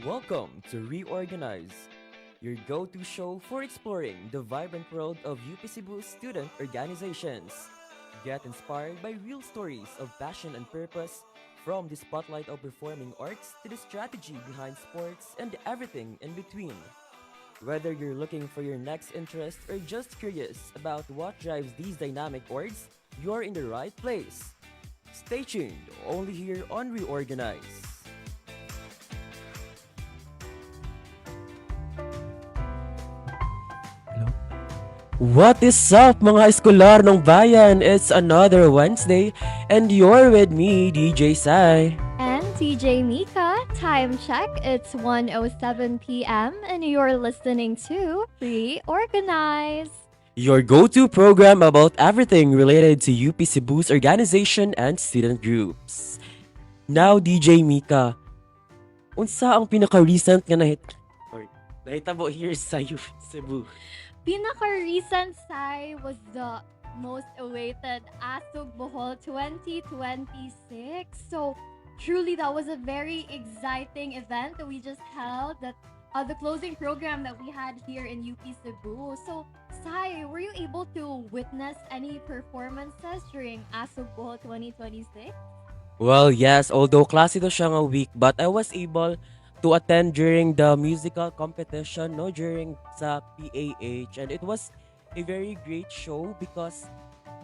Welcome to Reorganize, your go to show for exploring the vibrant world of UP Cebu student organizations. Get inspired by real stories of passion and purpose, from the spotlight of performing arts to the strategy behind sports and everything in between. Whether you're looking for your next interest or just curious about what drives these dynamic orgs, you're in the right place. Stay tuned, only here on Reorganize. What is up mga eskolar ng bayan? It's another Wednesday and you're with me, DJ Sai. And TJ Mika, time check, it's 1:07 p.m. and you're listening to Reorganize. Your go-to program about everything related to UP Cebu's organization and student groups. Now, DJ Mika, unsa ang pinaka-recent nga nahitabo here sa UP Cebu? Pinaka-recent say was the most awaited ASUG Bohol 2026. So truly that was a very exciting event that we just held, that the closing program that we had here in UP Cebu. So Sai, were you able to witness any performances during ASUG Bohol 2026? Well, yes, although klase to siya nga week, but I was able to attend during the musical competition, no, during sa PAH, and it was a very great show because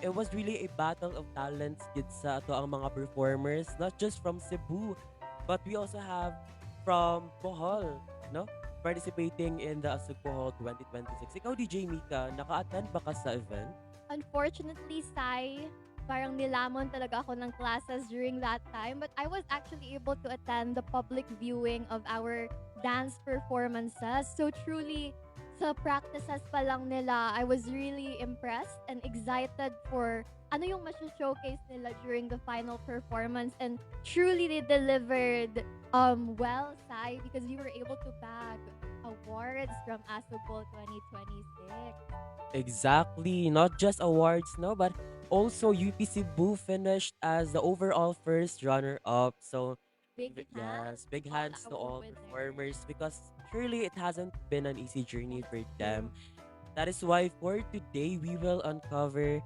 it was really a battle of talents gid sa ato ang mga performers, not just from Cebu, but we also have from Bohol, no, participating in the Asug Bohol 2026. Ikaw, DJ Mika, naka-attend ba ka sa event? Unfortunately, Sai, parang nilamon talaga ako ng classes during that time. But I was actually able to attend the public viewing of our dance performances. So truly, sa practices pa lang nila, I was really impressed and excited for ano yung showcase nila during the final performance. And truly, they delivered well, Sai, because we were able to bag awards from ASOBOL 2026. Exactly, not just awards, no, but also UP Cebu finished as the overall first runner-up. So, Big hands yes, big to all hands to our all winners. performers because surely it hasn't been an easy journey for them. That is why for today we will uncover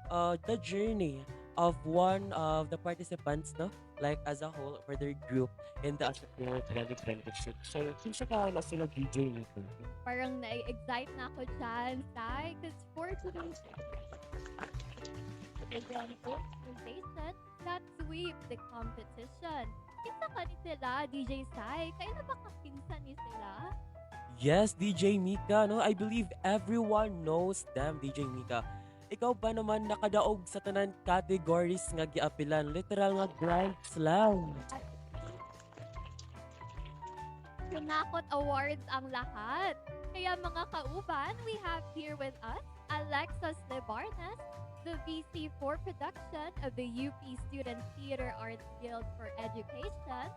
the journey of one of the participants, no? Like as a whole for their group in the Asakura 2026. So, kinsa ka na sila DJ nito? Parang na-excite na ako dyan, Sai. Because for today's program presentation, that sweep the competition. Kinsa ka ni sila, DJ Sai? Kaya na ba kakinsa ni sila? Yes, DJ Mika, no? I believe everyone knows them, DJ Mika. Ikaw ba naman nakadaog sa tanan categories nga giapilan? Literal nga grand slam. Kunakot awards ang lahat. Kaya mga kauban, we have here with us Alexis Lebarnes, the VC for production of the UP Student Theater Arts Guild for Education.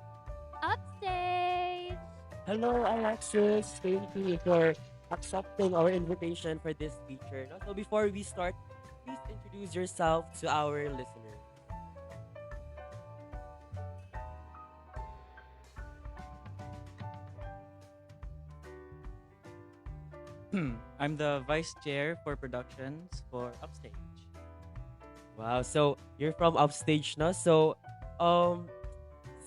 Upstage! Hello, Alexis. Thank you for accepting our invitation for this feature. No? So before we start, please introduce yourself to our listeners. I'm the vice chair for productions for Upstage. Wow, so you're from Upstage, no? Um,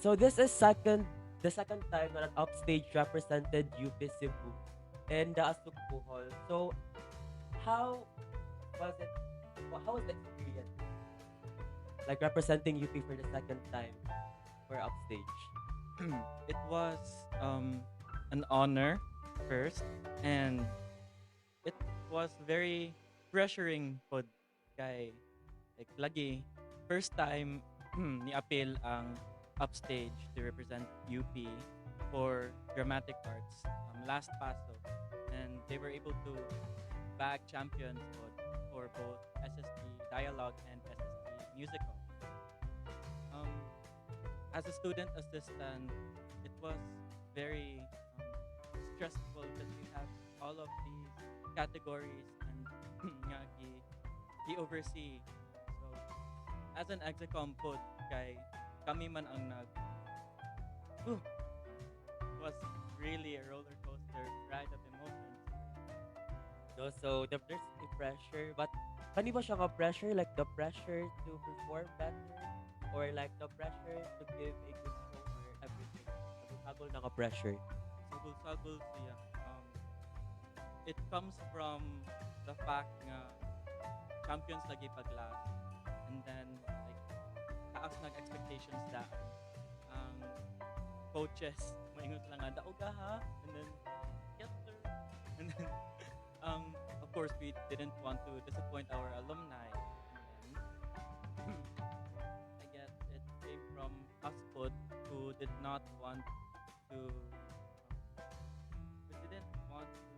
so this is the second time that Upstage represented UP Cebu and the Asug Bohol. So how was it? How was the experience? Like representing UP for the second time for Upstage. It was an honor first, and it was very pressuring pod kay like lagi first time ni appeal ang Upstage to represent UP for dramatic arts last paso, and they were able to bag champions for both SSP dialogue and SSP musical. Um, as a student assistant, it was very stressful because we have all of these categories and nga oversee. So, as an execom pod, kay kami man ang nag was really a roller coaster ride of emotions. No, so there's a pressure, but kani ba siya ka pressure? Like the pressure to perform better? Or like the pressure to give a good show or everything? Hagol na ka pressure. Sagol-sagol siya. It comes from the fact nga champions lagi pag last, and then like taas nag expectations da ang coaches maingon lang nga daog ka ha, and then yes sir, and then of course we didn't want to disappoint our alumni, and then I guess it came from us pod who did not want to we didn't want to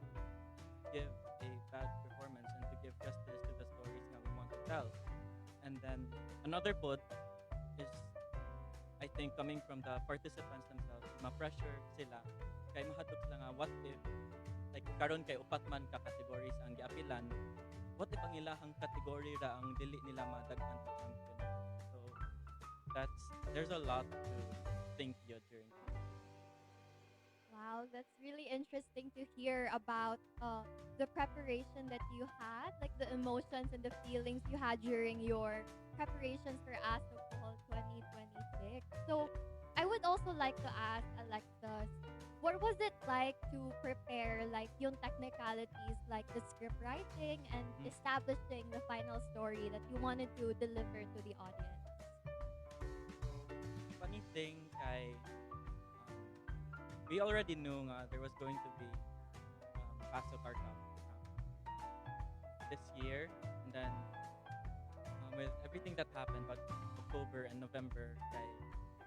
give a bad performance and to give justice to the stories that we want to tell. And then another pod is, I think, coming from the participants themselves. Ma-pressure sila kay mahadlok sila nga what if like karon kay upat man ka categories ang giapilan, what if ang ilahang category ra ang dili nila madaghan sa champion. So there's a lot to think yun during. Wow, that's really interesting to hear about the preparation that you had, like the emotions and the feelings you had during your preparations for ASOCOL 2026. So, I would also like to ask Alexis, what was it like to prepare like yung technicalities like the script writing and Mhm. establishing the final story that you wanted to deliver to the audience? Funny thing kay we already knew nga there was going to be Paso Car Cup this year, and then with everything that happened but October and November kay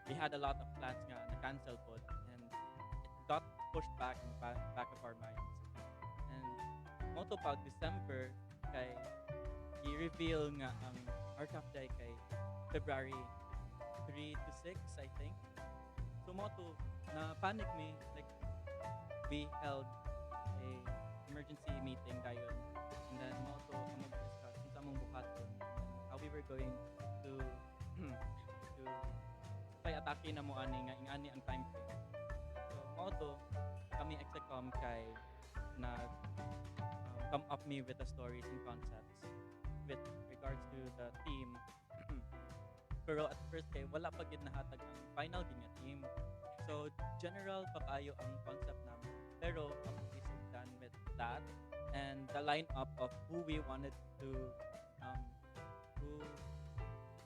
we had a lot of plans nga na cancel pod, and it got pushed back in the back of our minds. And moto pag December kay i-reveal nga ang Arcaf Day kay February 3 to 6 I think. So moto na panic me, like we held a emergency meeting dayon, and then moto among discuss kung sa among buhaton and how we were going to to kay atake na mo ani nga ingani ang time frame. So moto kami execom kay na come up me with the stories and concepts with regards to the team. Pero at first kay wala pa gid nahatag ang final gid nga team. So general papayo ang concept namin. Pero ang is done with that and the lineup of who we wanted to who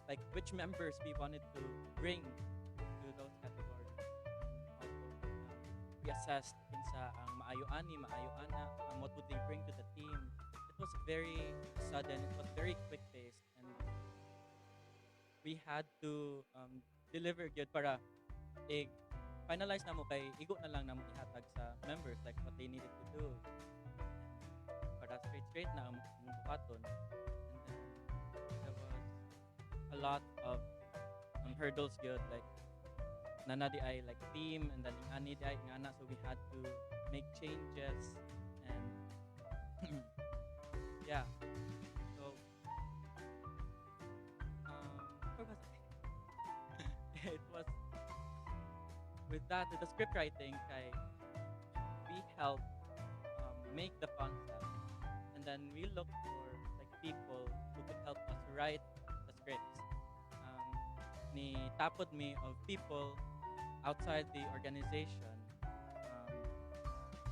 like which members we wanted to bring to those categories. Also, we assessed kinsa ang maayo ani, maayo ana, what would they bring to the team. It was very sudden, it was very quick paced, and we had to deliver good para finalize na mo kay igo na lang na mo ihatag sa members like what they needed to do para straight na ang bukaton. And then there was a lot of hurdles good like nana di ay like team, and then ani di ay ngana, so we had to make changes and yeah. So where was I? It was with that, with the script writing kay we helped make the concept, and then we looked for like people who could help us write the scripts. Ni tapod me of people outside the organization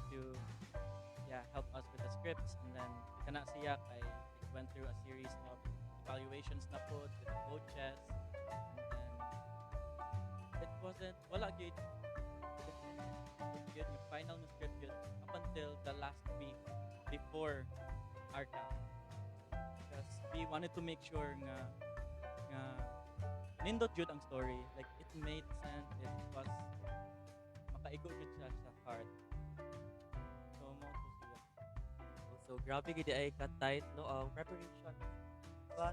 to help us with the scripts, and then kana siya kay went through a series of evaluations na po with the coaches, and then it wasn't wala gyud yung final na script yun up until the last week before our camp, because we wanted to make sure nga nindot jud ang story, like it made sense, it was makaigo jud siya sa heart. So mo to siya. So grabe gid ay ka-tight no ang preparation. But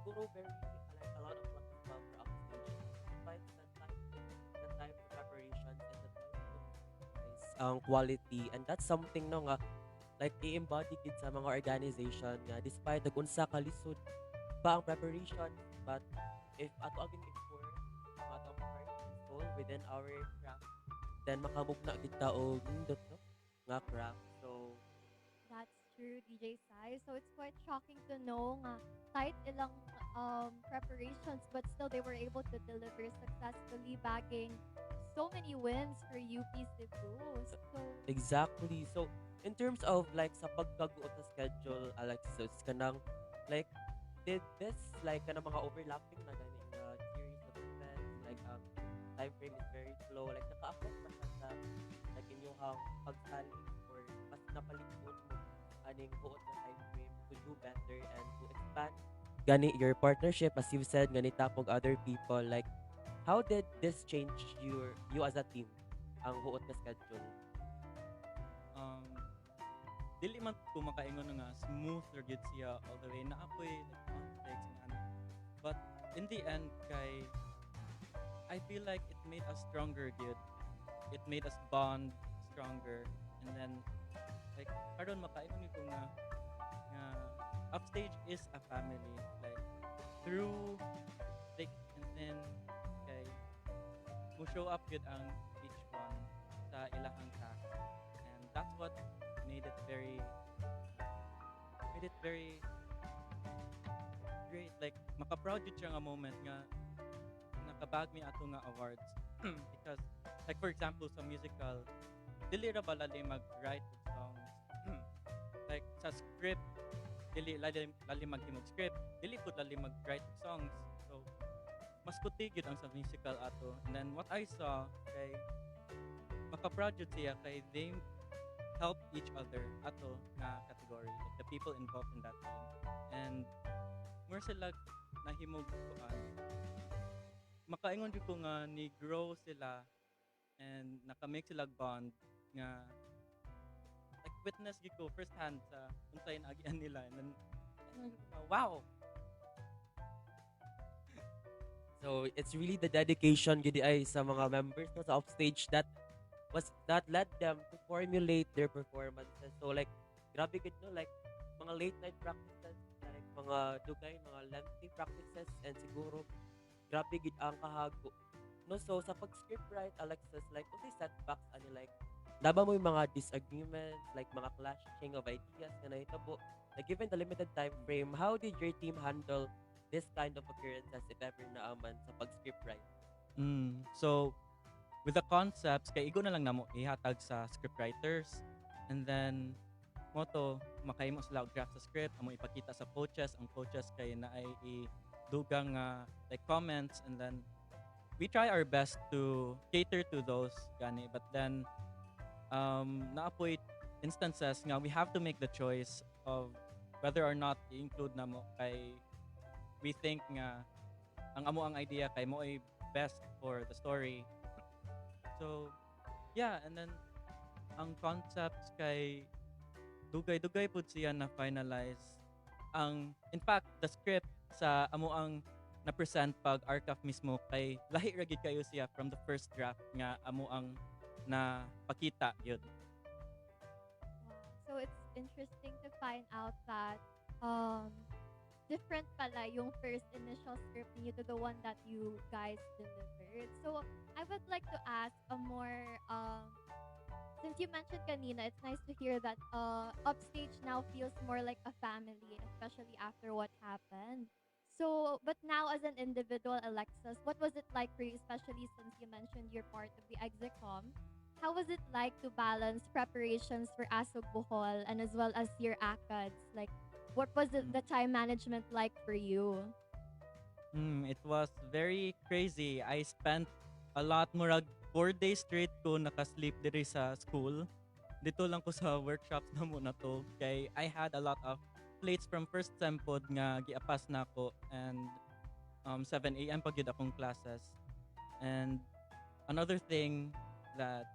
siguro very like a lot of what is about for upstage. Despite the time for preparations and the time is quality, and that's something no nga like i-embody gid sa mga organization nga despite nag-unsa ka lisod pa ang preparation, but if ato aging i-pour ang atong heart and soul within our craft, then makamugna kita og nindot no nga craft. So That's true, DJ Sai. So it's quite shocking to know nga tight ilang preparations, but still they were able to deliver successfully, bagging so many wins for UP Cebu. So exactly. So in terms of like sa pagkaguot sa schedule, Alexis, kanang like did this like kanang mga overlapping na gani nga series of events like time frame is very slow like naka-affect ba siya sa like inyong pagsali or mas napalikod mo aning buot na time frame to do better and to expand gani your partnership as you've said gani tapog other people like how did this change you as a team ang buot na schedule. Um, dili man ko makaingon nga smooth or good siya all the way na apoy like conflicts and ano. But in the end kay I feel like it made us stronger good. It made us bond stronger and then like karon makaingon ko nga upstage is a family like through thick and thin kay mo show up good ang each one sa ilahang task and that's what made it very great like maka-proud jud siya nga moment nga nakabag mi ato nga awards because like for example sa musical dili ra ba lali mag-write of songs like sa script dili lali maghimog script dili pud lali mag-write of songs so mas kuti gyud ang sa musical ato and then what I saw kay maka-proud jud siya kay they help each other ato na category like the people involved in that team and more sila nahimog kuan makaingon jud ko nga ni grow sila and naka-make sila bond nga like witness gyud ko first hand sa unsay naagian nila and then wow. So it's really the dedication gid ay sa mga members no, sa offstage that led them to formulate their performances. So like grabe gid no like mga late night practices like mga dugay mga lengthy practices and siguro grabe gid ang kahago. No so sa pag-script write Alexis like unsay setbacks ani like daba mo yung mga disagreements like mga clashing of ideas nga nahitabo like given the limited time frame how did your team handle this kind of occurrences if ever naaman sa pag-script write. So with the concepts kay igo na lang namo ihatag sa script writers and then moto makahimo sila og draft sa script amo ipakita sa coaches ang coaches kay naay dugang like comments and then we try our best to cater to those gani but then naapoy instances nga we have to make the choice of whether or not i-include namo kay we think nga ang amo ang idea kay mo ay best for the story. So, yeah, and then ang concepts kay dugay-dugay pud siya na finalize. In fact, the script sa amo ang na-present pag archive mismo kay lahi ra gid kayo siya from the first draft nga amo ang na pakita yun. wow. So it's interesting to find out that different pala yung first initial script niyo to the one that you guys delivered. So I would like to ask a more since you mentioned kanina, it's nice to hear that Upstage now feels more like a family, especially after what happened. So, but now as an individual, Alexis, what was it like for you, especially since you mentioned you're part of the Execom? How was it like to balance preparations for ASOG Bohol and as well as your ACADS? Like, what was the time management like for you? It was very crazy. I spent a lot murag 4 days straight ko nakasleep diri sa school. Dito lang ko sa workshops na muna to. Kay I had a lot of plates from first sem pod nga giapas na ako and 7 a.m. pag yun akong classes. And another thing that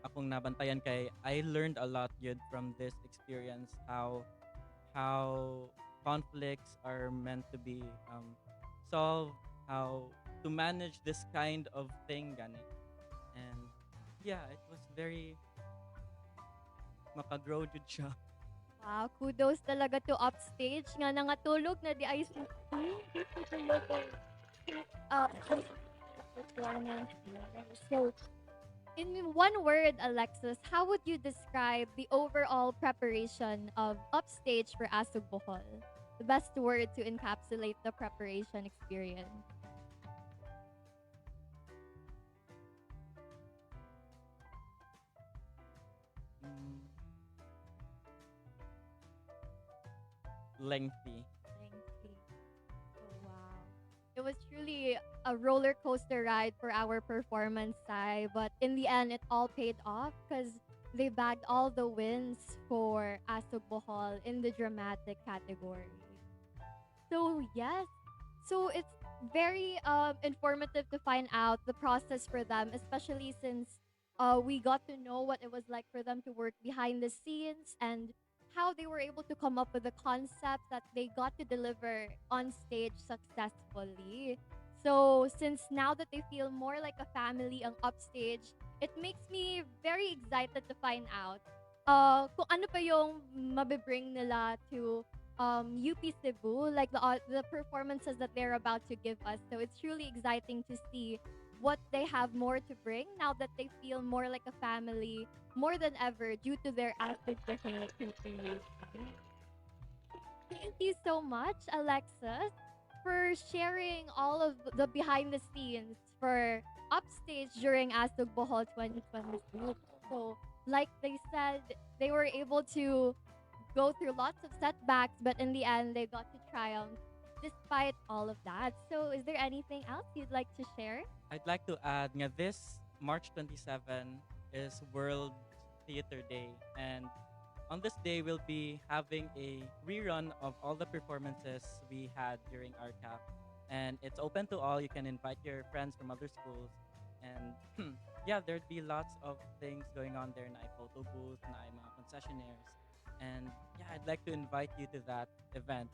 akong nabantayan kay I learned a lot yun from this experience how conflicts are meant to be solved, how to manage this kind of thing gani. And yeah, it was very makagrow jud siya. Wow, kudos talaga to Upstage nga nangatulog na di ay performance. So, In one word, Alexis, how would you describe the overall preparation of Upstage for Asug Bohol? The best word to encapsulate the preparation experience. Mm, lengthy. Lengthy. Oh, wow. It was truly a roller coaster ride for our performance side, but in the end, it all paid off because they bagged all the wins for Asug Bohol in the dramatic category. So yes, so it's very informative to find out the process for them, especially since we got to know what it was like for them to work behind the scenes and how they were able to come up with the concept that they got to deliver on stage successfully. So since now that they feel more like a family on upstage, it makes me very excited to find out kung ano pa yung mabibring nila to UP Cebu, like the performances that they're about to give us. So it's truly exciting to see what they have more to bring now that they feel more like a family more than ever due to their active continuation. Thank you so much, Alexis, for sharing all of the behind the scenes for Upstage during Asug Bohol 2022. So, like they said, they were able to go through lots of setbacks, but in the end, they got to triumph despite all of that. So, is there anything else you'd like to share? I'd like to add nga this March 27 is World Theater Day, and on this day we'll be having a rerun of all the performances we had during our camp, and it's open to all. You can invite your friends from other schools, and yeah, there'd be lots of things going on there. Na photo booth, na mga concessionaires, and yeah, I'd like to invite you to that event.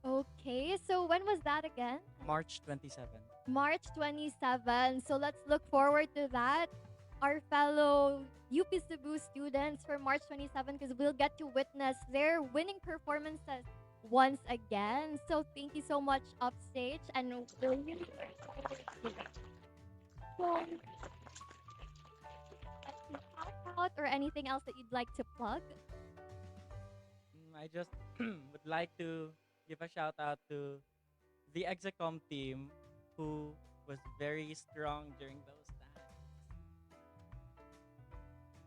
Okay, so when was that again? March 27. March 27. So let's look forward to that. Our fellow UP Cebu students for March 27 because we'll get to witness their winning performances once again. So thank you so much, Upstage. And we'll really so, shout out or anything else that you'd like to plug? I just would like to give a shout out to the Execom team who was very strong during those times.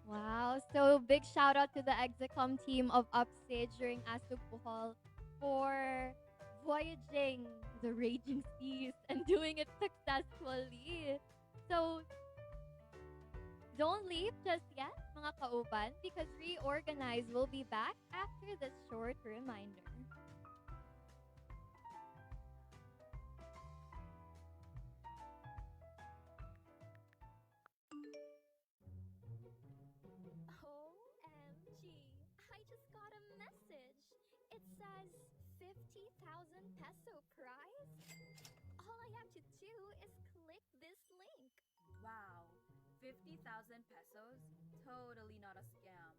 Wow. So big shout out to the Execom team of Upstage during Asug Bohol for voyaging the raging seas and doing it successfully. So don't leave just yet, mga kauban, because Reorganize will be back after this short reminder. OMG, I just got a message. It says 50,000 peso prize. All I have to do is click this link. Wow, 50,000 pesos? Totally not a scam.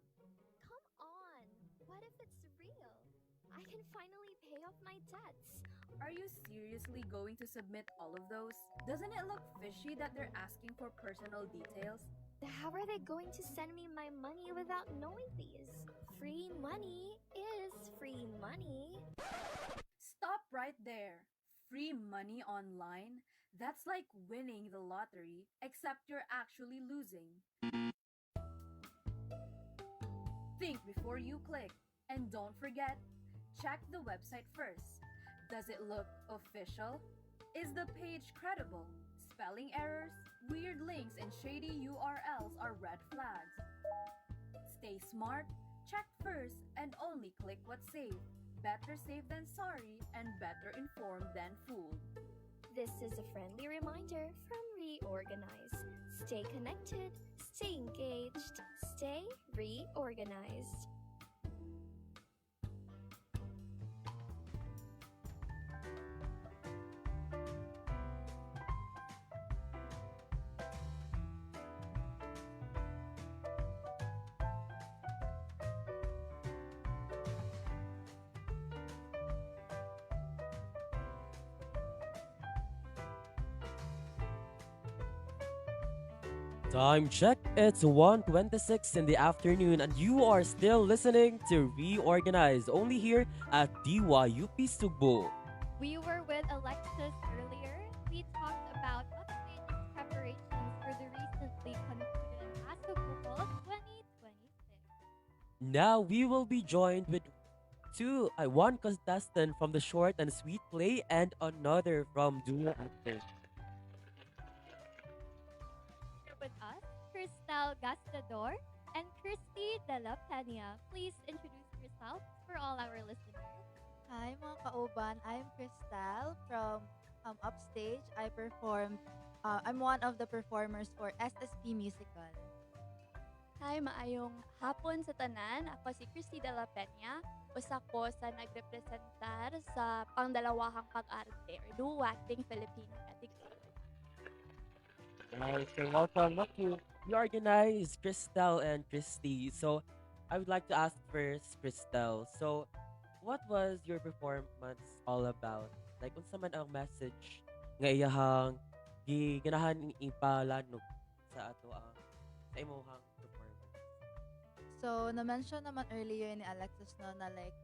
Come on, what if it's real? I can finally pay off my debts. Are you seriously going to submit all of those? Doesn't it look fishy that they're asking for personal details? How are they going to send me my money without knowing these? Free money is free money. Stop right there. Free money online? That's like winning the lottery, except you're actually losing. Think before you click. And don't forget, check the website first. Does it look official? Is the page credible? Spelling errors, weird links, and shady URLs are red flags. Stay smart, check first, and only click what's safe. Better safe than sorry, and better informed than fooled. This is a friendly reminder from Reorganize. Stay connected, stay engaged, stay reorganized. Time check. It's 1:26 in the afternoon, and you are still listening to Reorganize only here at DYUP Sugbo. We were with Alexis earlier. We talked about upstage's preparations for the recently concluded ASO Bukol 2026. Now we will be joined with one contestant from the short and sweet play and another from duo acting. Here with us, Cristal Gastador and Christy De La Peña. Please introduce yourselves for all our listeners. Hi mga kauban, I'm Cristal from Upstage. I'm one of the performers for SSP Musical. Hi, maayong hapon sa tanan. Ako si Christy De La Peña. Usa ko sa nagrepresentar sa pangdalawahang pag-arte or duo acting Filipino category. Nice. So welcome to Reorganize, Crystal and Christy. So I would like to ask first, Crystal. So what was your performance all about? Like, unsa man ang message nga iyahang ganahan ipalanog sa ato ang sa imong performance? So, na-mention naman earlier ni Alexis no na like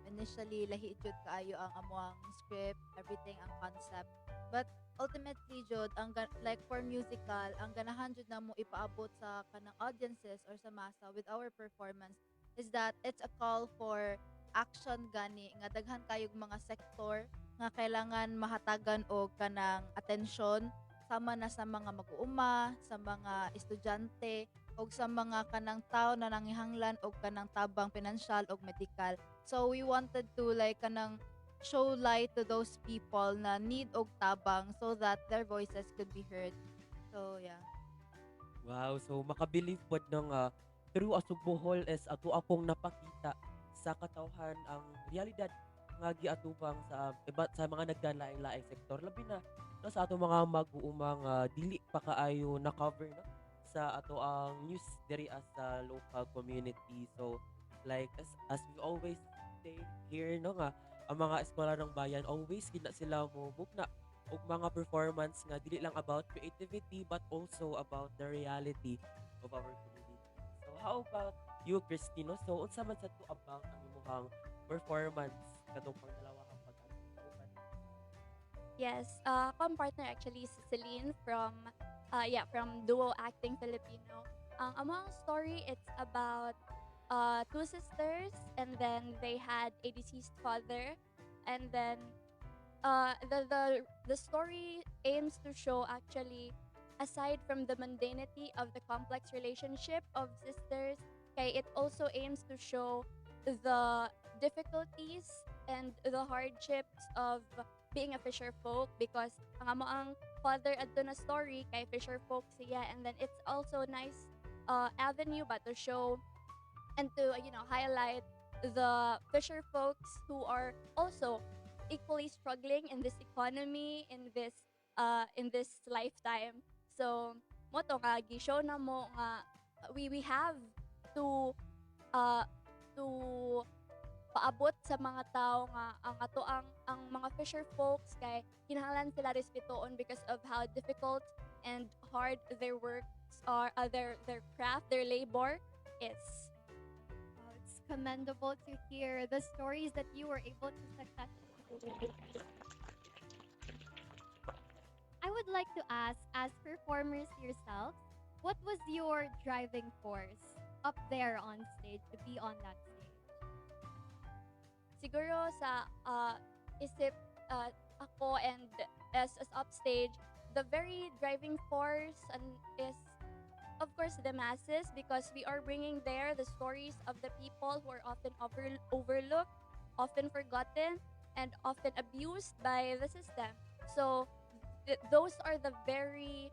initially lahi jud kaayo ang amuang script, everything ang concept. But ultimately jud like for musical, ang ganahan jud namo ipaabot sa kanang audiences or sa masa with our performance is that it's a call for action gani nga daghan kayog mga sektor nga kailangan mahatagan og kanang atensyon sama na sa mga mag-uuma, sa mga estudyante og sa mga kanang tao na nangihanglan og kanang tabang pinansyal og medical. So we wanted to like kanang show light to those people na need og tabang so that their voices could be heard. So yeah. Wow, so makabilib pod ng through Asugbohol is ato akong napakita sa katawhan ang realidad nga giatubang sa iba't sa mga nagdalaing-laing sektor labi na no, sa ato mga mag-uumang dili pa kaayo na cover no sa ato ang news diri as sa local community. So like as we always say here no nga ang mga eskwela ng bayan always gina sila mo bugna og mga performance nga dili lang about creativity but also about the reality of our community. So how about you, Christino? So unsa man sa to about ang imong performance katong pangdalawang pag-arte? Yes, ako ang partner actually si Celine from Duo Acting Filipino. Ang among story, it's about two sisters and then they had a deceased father, and then the story aims to show actually aside from the mundanity of the complex relationship of sisters, kay it also aims to show the difficulties and the hardships of being a fisher folk, because ang amo ang father adto na story kay fisher folk siya, and then it's also nice avenue but to show and to highlight the fisher folks who are also equally struggling in this economy, in this lifetime. So mo to nga gi-show na mo nga we have to paabot sa mga tao nga ang ato ang mga fisher folks kay kinahanglan sila respetoon because of how difficult and hard their works are, their craft, their labor is. It's commendable to hear the stories that you were able to successfully. I would like to ask, as performers yourselves, what was your driving force up there on stage to be on that stage? Siguro sa isip ako and as upstage, the very driving force is of course the masses, because we are bringing there the stories of the people who are often overlooked, often forgotten, and often abused by the system. So those are the very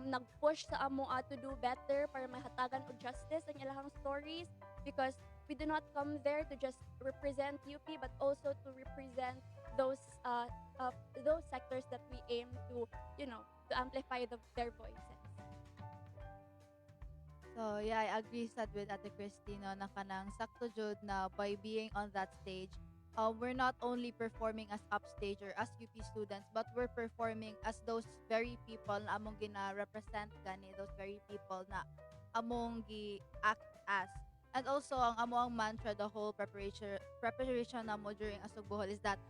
nag-push sa amo to do better para mahatagan og justice ang ilahang stories, because we do not come there to just represent UP but also to represent those sectors that we aim to to amplify their voices. So yeah, I agree sad with Ate Christy no na kanang sakto jud na by being on that stage, we're not only performing as upstage or as UP students, but we're performing as those very people na among gina-represent gani, those very people na among gi-act as. And also, ang among mantra, the whole preparation na mo during Asugbuhol is that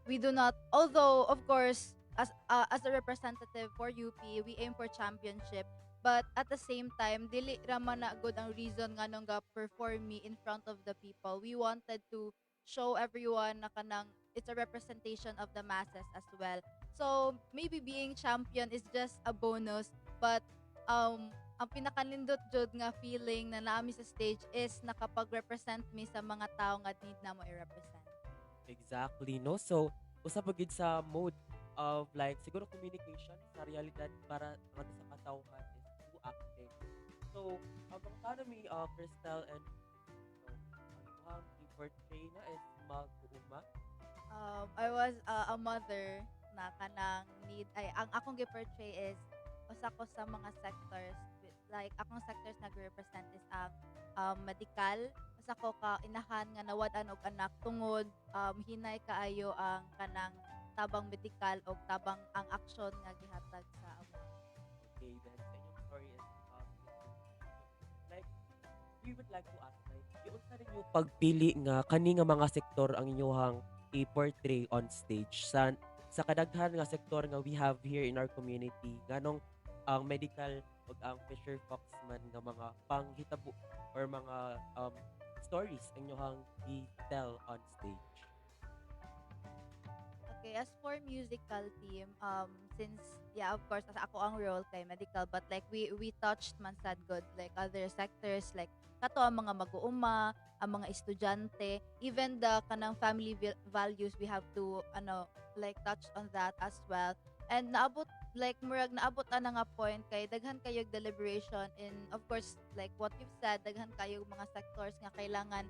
we do not, although, of course, as a representative for UP, we aim for championship. But at the same time, dili raman na good ang reason nga nung ga-perform me in front of the people. We wanted to show everyone na kanang it's a representation of the masses as well. So, maybe being champion is just a bonus, but ang pinakanindot jud nga feeling na naami sa stage is nakapag-represent me sa mga tao nga need na mo i-represent. Exactly, no? So, usa pa gid sa mode of like siguro communication sa realidad para nga sa katawhan is through acting. So, ang mga tanong Crystal and ang i-portray na is mag-uuma. I was a mother na kanang need ay ang akong gi-portray is usa ko sa mga sectors like akong sectors nag-represent is ang medical. Usa ko ka inahan nga nawad-an og anak tungod hinay kaayo ang kanang tabang medical o tabang ang aksyon nga gihatag sa amo. Okay, then sa inyong story is like we would like to ask like yun sa rin yung pagpili nga kani nga mga sektor ang inyong i-portray on stage sa kadaghan nga sektor nga we have here in our community nganong ang medical ug ang Fisher Foxman nga mga panghitabo or mga stories ang inyong i-tell on stage. Okay, as for musical team, since yeah, of course, as ako ang role kay medical, but like we touched man sad good like other sectors like kato ang mga mag-uuma, ang mga estudyante, even the kanang family values we have to like touch on that as well. And naabot like murag naabot na nga point kay daghan kayog deliberation in of course like what you've said daghan kayog mga sectors nga kailangan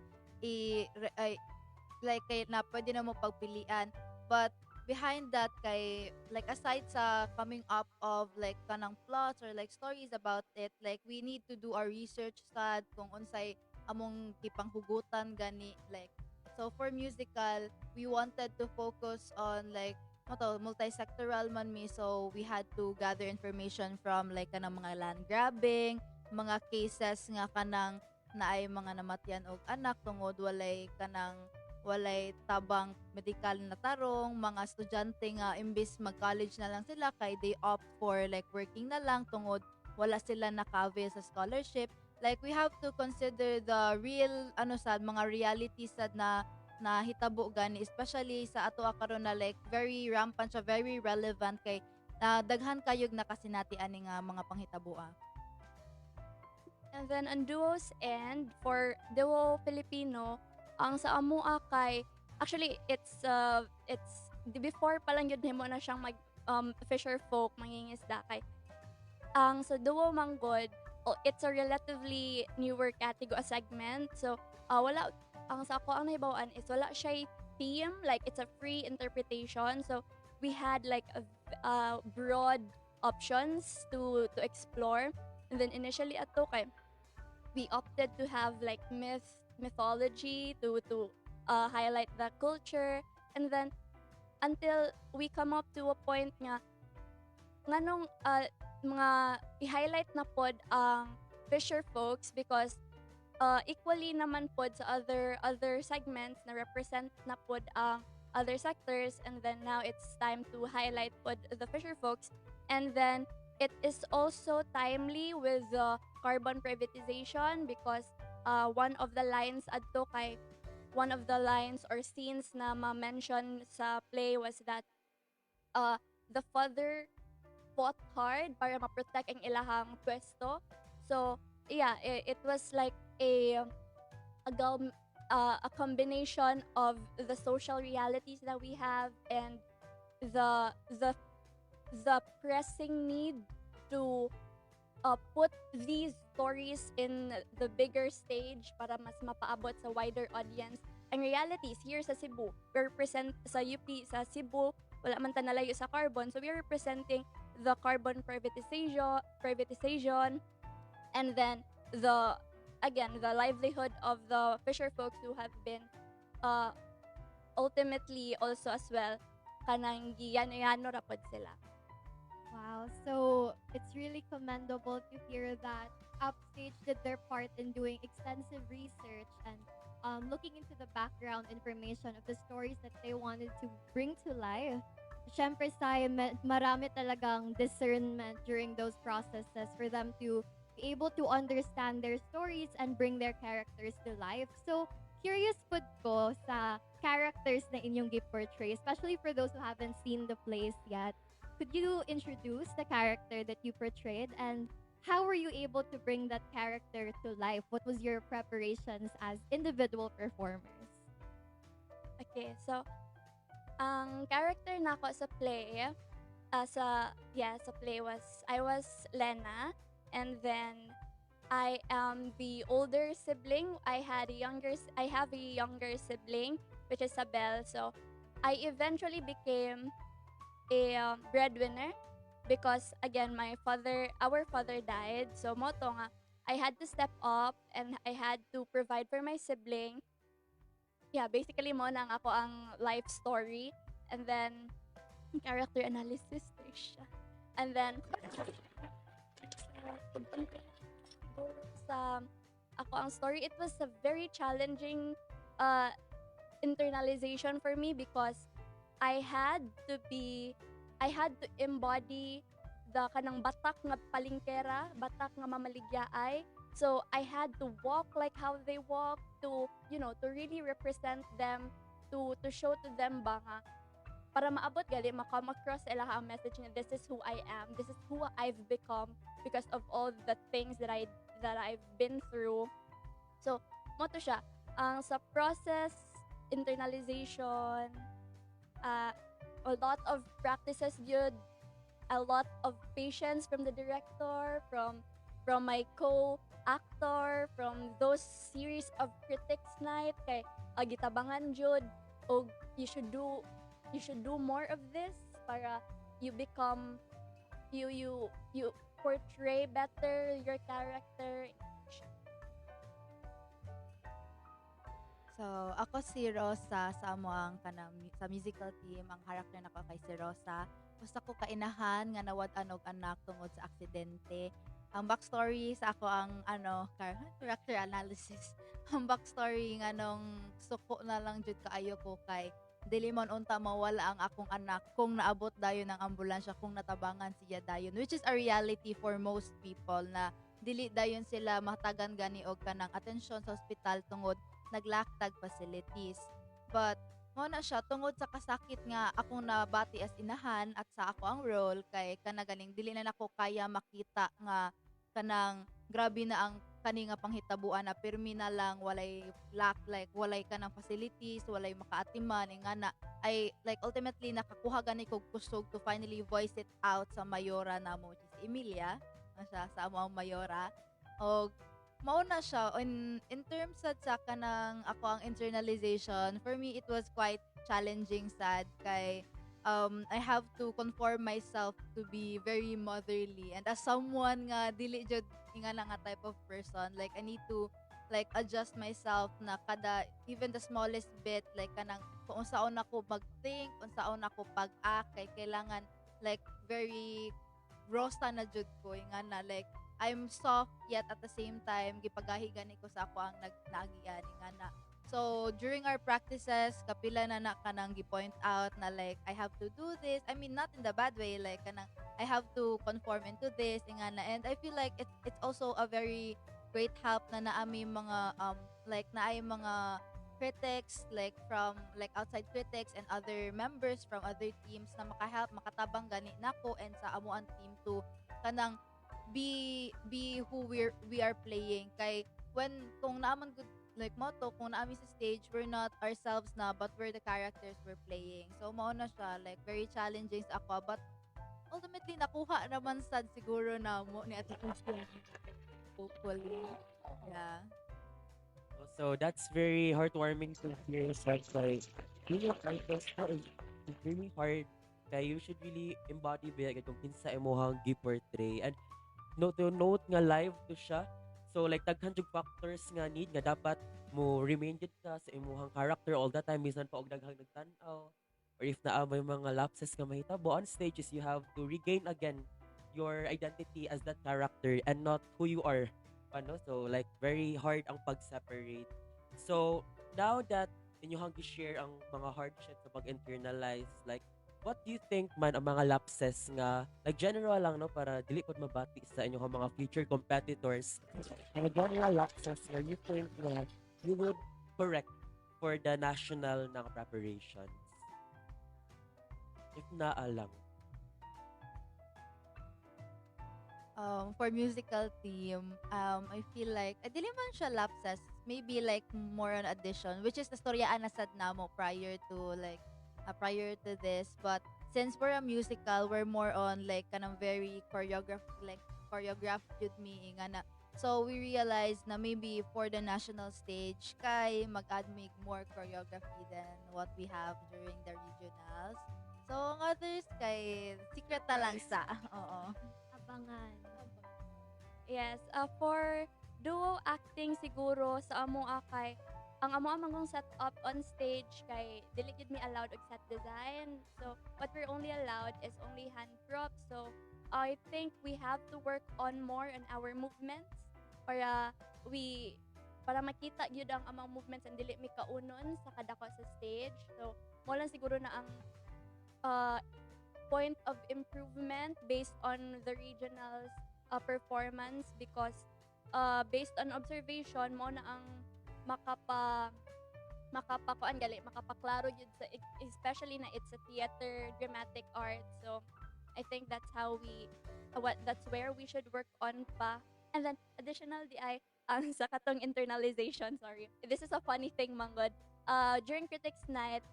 like kay na pwede na mo pagpilian. But behind that kay like aside sa coming up of like kanang plots or like stories about it, like we need to do our research sad kung unsay among kipanghugutan gani like so for musical we wanted to focus on like multi-sectoral man mi, so we had to gather information from like kanang mga land grabbing, mga cases nga kanang naay mga namatyan og anak tungod walay tabang medical na tarong, mga estudyante nga imbis mag-college na lang sila kay they opt for like working na lang tungod wala sila naka-avail sa scholarship. Like we have to consider the real mga realities sad na hitabo gani, especially sa ato karon na like very rampant siya, very relevant kay daghan kayog nakasinati ani nga mga panghitaboa. And then on Duo's end, for Duo Filipino, ang sa amua kay actually it's before pa lang yun himo na siyang mag fisher folk mangingisda kay ang sa Duo Manggod, it's a relatively newer category segment, so wala ang sa ako ang nahibawaan is wala siya theme, like it's a free interpretation, so we had like a broad options to explore. And then initially ato kay we opted to have like mythology to highlight the culture, and then until we come up to a point nga nganong mga i-highlight na pod ang fisher folks because equally naman pod sa other segments na represent na pod ang other sectors, and then now it's time to highlight pod the fisher folks. And then it is also timely with the carbon privatization because one of the lines or scenes na ma-mention sa play was that the father fought hard para ma-protect ang ilahang pwesto. So yeah, it was like a combination of the social realities that we have and the pressing need to put these stories in the bigger stage para mas mapaabot sa wider audience ang realities here sa Cebu. We represent sa UP sa Cebu, wala man ta nalayo sa carbon, so we are representing the carbon privatization, and then the livelihood of the fisher folks who have been ultimately also as well kanang giyano-yano ra pod sila. Wow. So it's really commendable to hear that Upstage did their part in doing extensive research and looking into the background information of the stories that they wanted to bring to life. Siyempre, marami talagang discernment during those processes for them to be able to understand their stories and bring their characters to life. So, curious po ko sa characters na inyong gi-portray, especially for those who haven't seen the plays yet. Could you introduce the character that you portrayed and how were you able to bring that character to life? What was your preparations as individual performers? Okay, so ang character nako sa play sa play was I was Lena, and then I am the older sibling. I have a younger sibling, which is Sabel. So I eventually became a breadwinner because again our father died. So moto nga I had to step up and I had to provide for my sibling. Yeah, basically mo nang ako ang life story, and then character analysis siya. And then sa ako ang story, it was a very challenging internalization for me because I had to embody the kanang batak nga palingkera, batak nga mamaligyaay. So I had to walk like how they walk, to to really represent them, to show to them ba nga para maabot gali ma-come across ila ang message na this is who I am, this is who I've become because of all the things that I've been through. So mo to siya ang sa process internalization, a lot of practices yun, a lot of patience from the director, from my co-actor, from those series of critics night kay gitabangan jud og you should do more of this para you become you portray better your character. So, ako si Rosa sa amoang sa musical team. Ang character nako kay si Rosa. Gusto ko kainahan nga nawad-anog anak tungod sa aksidente. Ang backstory sa ako ang character analysis. Ang backstory nga nung suko na lang jud kaayo ko kay dili man unta mawala ang akong anak kung naabot dayon ng ambulansya, kung natabangan siya dayon, which is a reality for most people na dili dayon sila matagan gani og kanang atensyon sa ospital tungod naglaktag facilities. But mo na siya tungod sa kasakit nga akong nabati as inahan at sa ako ang role kay kanaganing dili na nako kaya makita nga kanang grabe na ang kani nga panghitabuan na pirmi na lang walay walay kanang facilities, walay makaatiman nga na ay ultimately nakakuha gani kog kusog to finally voice it out sa mayora namo si Emilia siya sa amo ang mayora. Og mauna siya in terms sa kanang ako ang internalization, for me it was quite challenging sad kay I have to conform myself to be very motherly, and as someone nga dili jud nga nga type of person, I need to adjust myself na kada even the smallest bit kanang kung unsaon ako mag-think, unsaon ako pag-act kay kailangan very rosta na jud ko nga na I'm soft yet at the same time gipagahi gani ko sa ako ang nagnagian nga na. So during our practices kapila na kanang gi-point out na I have to do this. I mean not in the bad way, kanang I have to conform into this nga na, and I feel like it's also a very great help na naami mga naay mga critics from outside critics and other members from other teams na makahelp makatabang gani nako and sa amuan team to kanang be who we are playing kay kung naaman good motto kung naami sa stage we're not ourselves na but we're the characters we're playing. So mao na siya very challenging sa ako, but ultimately nakuha naman sad siguro na mo ni Ate Christian hopefully. Yeah. So that's very heartwarming to hear. Such being a artist is really hard. Kaya you should really embody kung kinsa imong gi-portray, and to note nga live to siya. So daghan jud factors nga need nga dapat mo remain gid ka sa imong character all the time bisan pa og daghang nagtan-aw, or if naa may mga lapses ka mahitabo on stages, you have to regain again your identity as that character and not who you are, ano, so like very hard ang pag-separate. So now that inyohang gi-share ang mga hardships sa pag-internalize, like what do you think man ang mga lapses nga like general lang no para dili pod mabati sa inyong mga future competitors, mga general lapses nga you think nga you would correct for the national ng preparations, if naa lang. For musical theme, I feel like, dili man siya lapses, maybe like more on addition, which is the storyaan na sad namo prior to this. But since we're a musical, we're more on like kanang very choreographed with me nga na. So we realized na maybe for the national stage, kay mag-add make more choreography than what we have during the regionals. So ang others kay secret na lang sa. Oo. Abangan. Yes, for duo acting siguro sa amo kay ang amo among set up on stage kay dili gid me allowed og set design. So what we're only allowed is only hand props. So I think we have to work on more on our movements para para makita gyud ang among movements and dili mi kaunon sa kadako sa stage. So mo lang siguro na ang point of improvement based on the regionals performance, because based on observation mo na ang makapakuan gali makapaklaro jud sa especially na it's a theater dramatic art. So I think that's how that's where we should work on pa. And then additional di ay ang sa katong internalization, sorry, this is a funny thing manggod, during critics night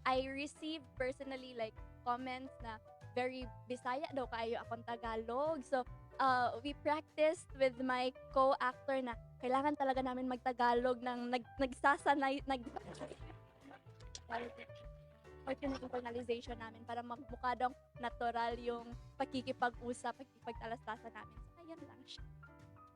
I received personally like comments na very Bisaya daw kaayo akong Tagalog. So, we practiced with my co-actor na kailangan talaga namin magtagalog ng nagsasanay, or internalization namin para magmukha daw natural yung pakikipag-usap, pakikipagtalastasan namin. So, ayan lang siya.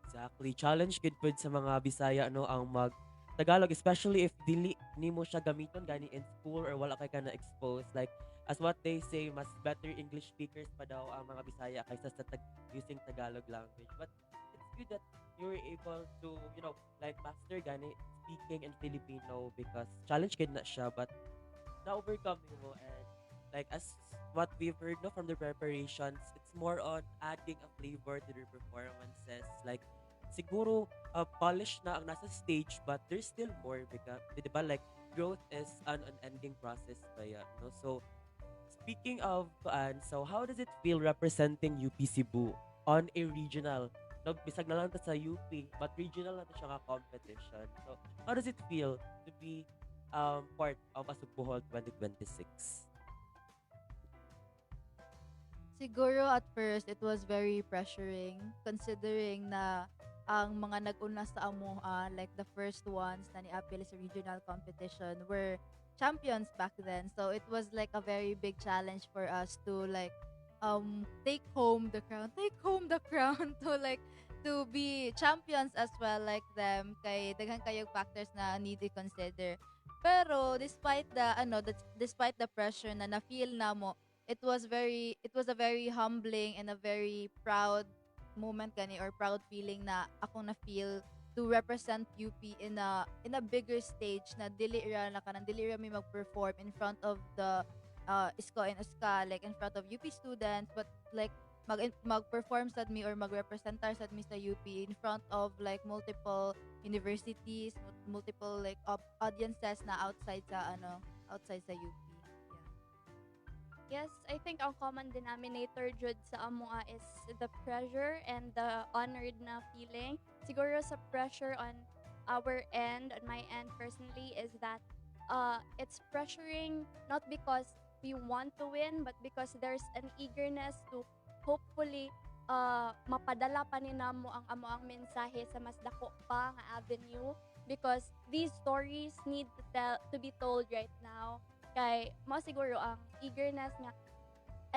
Exactly. Challenge good pod sa mga Bisaya no ang mag Tagalog, especially if dili nimo siya gamiton gani in school or wala kay ka na expose, like as what they say, mas better English speakers pa daw ang mga Bisaya kaysa sa using Tagalog language. But it's good that you're able to, like master gani speaking in Filipino, because challenge kid na siya, but na-overcome mo. And like as what we've heard no from the preparations, it's more on adding a flavor to their performances. Like siguro polish na ang nasa stage, but there's still more because di ba like growth is an unending process ba yan, no? So speaking of so how does it feel representing UP Cebu on a regional, no, bisag na lang ta sa UP but regional na to siya nga competition? So how does it feel to be part of Asubuhol 2026? Siguro at first it was very pressuring considering na ang mga nag-una sa amo, like the first ones na ni-appeal sa regional competition were champions back then. So it was like a very big challenge for us to like take home the crown to like to be champions as well like them, kay daghan kayong factors na need to consider. Pero despite the pressure na na-feel namo, it was a very humbling and a very proud moment gani, or proud feeling na ako na feel to represent UP in a bigger stage na dili ra mi mag-perform in front of the ISCO and USCA, like in front of UP students, but like mag-perform sad mi or mag-representar sad mi sa UP in front of like multiple universities, multiple like audiences na outside sa UP. Yes, I think ang common denominator jud sa amoa is the pressure and the honored na feeling. Siguro sa pressure on our end, on my end personally, is that it's pressuring not because we want to win, but because there's an eagerness to hopefully mapadala pa ni namo ang amoang mensahe sa mas dako pa nga avenue, because these stories need to be told right now. Kay mo siguro ang eagerness nga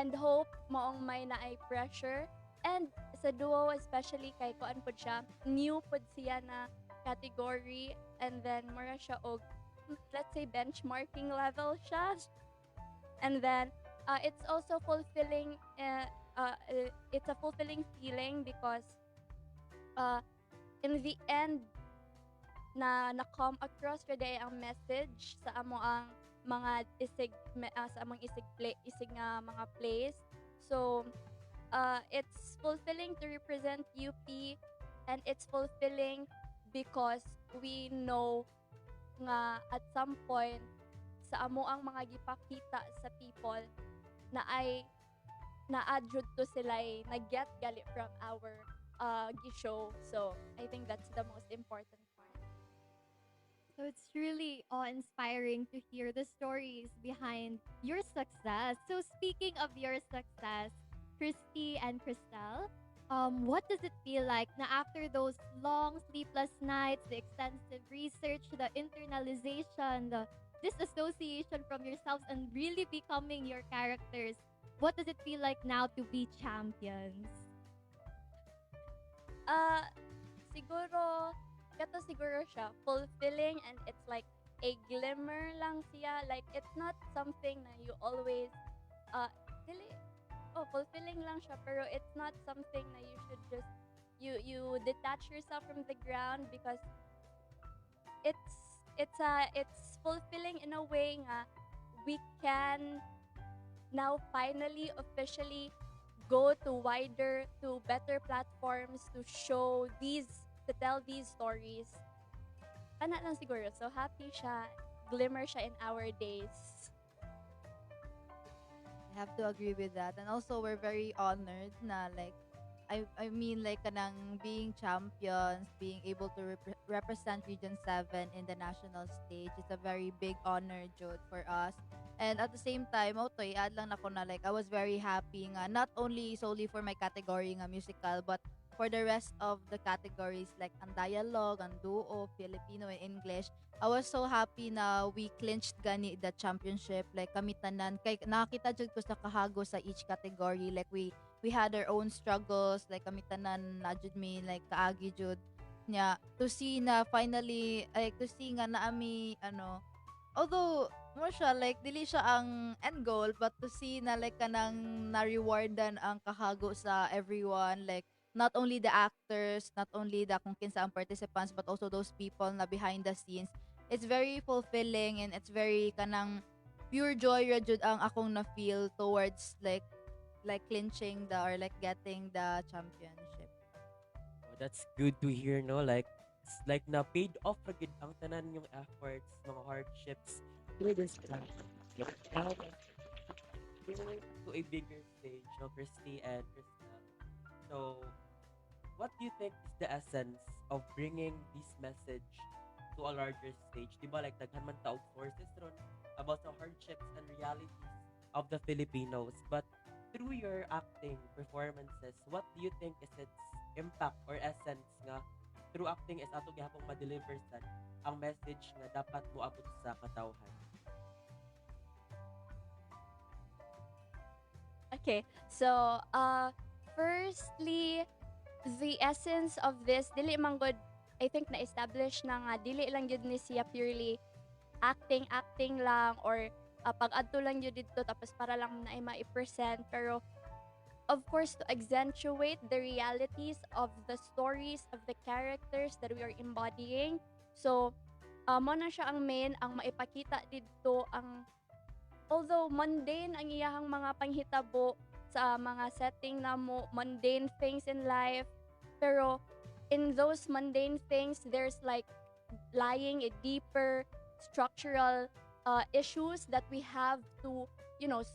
and hope moong may naay pressure, and sa duo especially kay kuan pud siya new pud siya na category, and then mura siya og, let's say, benchmarking level siya. And then it's also fulfilling, it's a fulfilling feeling because uh, in the end na come across today ang message sa amo ang mga sa among isig nga mga plays. So it's fulfilling to represent UP, and it's fulfilling because we know nga at some point sa amo ang mga gipakita sa people na ay na-adjud to sila na-get gali from our gishow. So I think that's the most important part. So it's really awe-inspiring to hear the stories behind your success. So speaking of your success, Christy and Christelle, what does it feel like na after those long sleepless nights, the extensive research, the internalization, the disassociation from yourselves and really becoming your characters, what does it feel like now to be champions? Siguro kato siguro siya fulfilling, and it's like a glimmer lang siya, like it's not something na you always dili fulfilling lang siya, pero it's not something na you should just you detach yourself from the ground, because it's fulfilling in a way nga we can now finally officially go to better platforms to tell these stories. Ana lang siguro. So happy siya, glimmer siya in our days. I have to agree with that. And also, we're very honored na like, I mean like kanang being champions, being able to represent Region 7 in the national stage. It's a very big honor, Jode, for us. And at the same time, add lang ako na like, I was very happy nga, not only solely for my category nga musical, but for the rest of the categories like ang dialogue, ang duo, Filipino, and English. I was so happy na we clinched gani the championship, like kami tanan kay nakita jud ko sa kahago sa each category, like we had our own struggles, like kami tanan na jud mi like kaagi jud nya to see na finally, like to see nga naami although mo siya like dili siya ang end goal, but to see na like kanang na-rewardan ang kahago sa everyone, like not only the actors, not only the kung kinsa ang participants, but also those people na behind the scenes. It's very fulfilling, and it's very kanang pure joy ra jud ang akong na feel towards like clinching or like getting the championship. Oh, that's good to hear, no? Like, it's like na paid off agad ang tanan yung efforts, mga hardships through this time. To a bigger stage, no, Christy and Crystal. So, what do you think is the essence of bringing this message to a larger stage? Diba, like, daghan man taog sources ron about the hardships and realities of the Filipinos. But through your acting performances, what do you think is its impact or essence nga through acting is ato gihapon ma-deliver sad ang message nga dapat moabot sa katawhan? Okay, so firstly, the essence of this dili man gud, I think na establish na nga dili lang jud ni siya purely acting lang, or pag-adto lang jud dito tapos para lang na ma-present, pero of course to accentuate the realities of the stories of the characters that we are embodying. So mo na siya ang main ang maipakita dito, ang although mundane ang iyahang mga panghitabo sa mga setting na mo, mundane things in life, pero in those mundane things there's like lying a deeper structural issues that we have to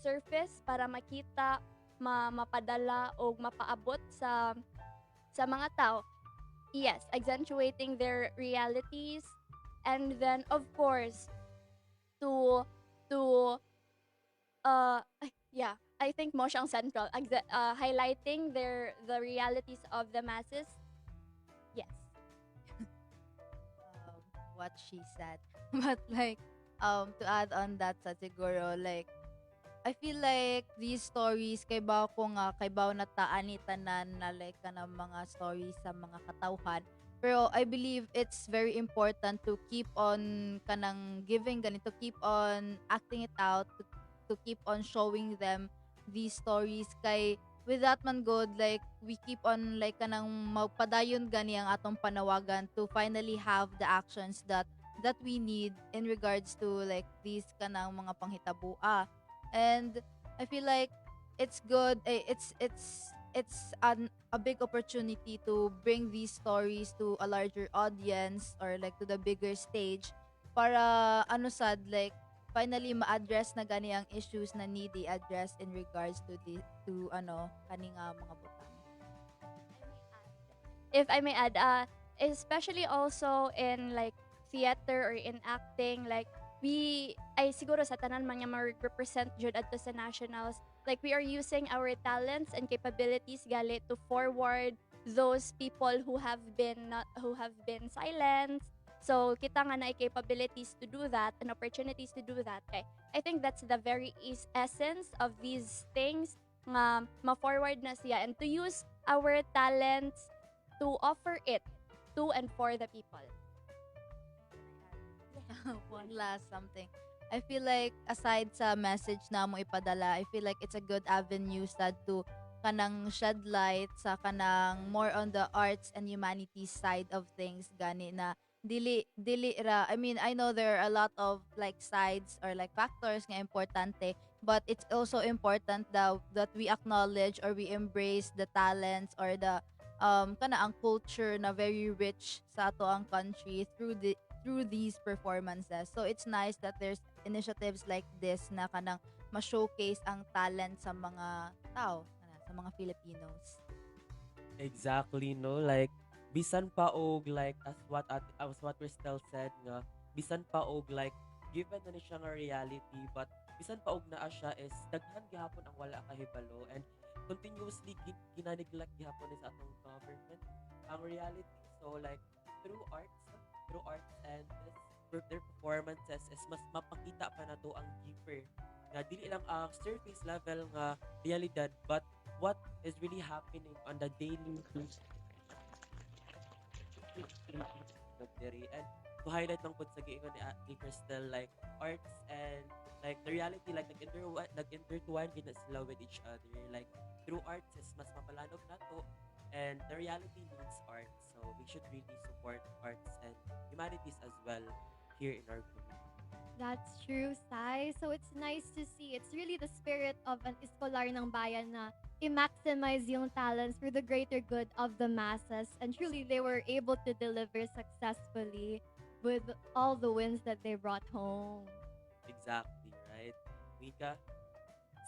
surface para makita, mapadala o mapaabot sa mga tao. Yes, accentuating their realities, and then of course to yeah, I think mo siyang central, highlighting the realities of the masses. Yes. What she said. But like to add on that sa siguro, like I feel like these stories kay baw ko nga kay baw nataan ni tanan na like kanang mga stories sa mga katawhan, Pero I believe it's very important to keep on kanang giving ganito, keep on acting it out, to keep on showing them these stories kay with that man good, like we keep on like kanang magpadayon gani ang atong panawagan to finally have the actions that we need in regards to like these kanang mga panghitabua. And I feel like it's good, it's a big opportunity to bring these stories to a larger audience or like to the bigger stage para ano sad like finally ma-address na gani ang issues na need i-address in regards to the to ano kaninga mga butang. If I may add, especially also in like theater or in acting, like we, ay siguro sa tanan man nga ma-represent jud adto sa nationals, like we are using our talents and capabilities gali to forward those people who have been silenced. So kita nga na capabilities to do that and opportunities to do that. Okay, I think that's the very essence of these things nga ma-forward na siya and to use our talents to offer it to and for the people. One last something. I feel like aside sa message na mo ipadala, I feel like it's a good avenue sad to kanang shed light sa kanang more on the arts and humanities side of things gani na dili ra. I mean, I know there are a lot of like sides or like factors nga importante, but it's also important that we acknowledge or we embrace the talents or the kana ang culture na very rich sa ato ang country through these performances. So it's nice that there's initiatives like this na kanang ma-showcase ang talent sa mga tao, sa mga Filipinos. Exactly, no? Like, bisan pa og like as what Cristel said nga, bisan pa og like given na ni siya nga reality, but bisan pa og naa siya is daghan gihapon ang wala kahibalo and continuously ginaneglect gihapon ni sa atong government ang reality. So like through arts and their performances is mas mapakita pa na to ang deeper nga dili lang ang surface level nga realidad, but what is really happening on the daily and to highlight lang po sa giingon ni Cristel, like arts and like the reality like nag-intertwine gina sila with each other, like through arts is mas mapalanog nato and the reality needs art, so we should really support arts and humanities as well here in our community. That's true, Sai. So it's nice to see. It's really the spirit of an Eskolar ng Bayan na i-maximize yung talents for the greater good of the masses. And truly, they were able to deliver successfully with all the wins that they brought home. Exactly, right? Mika?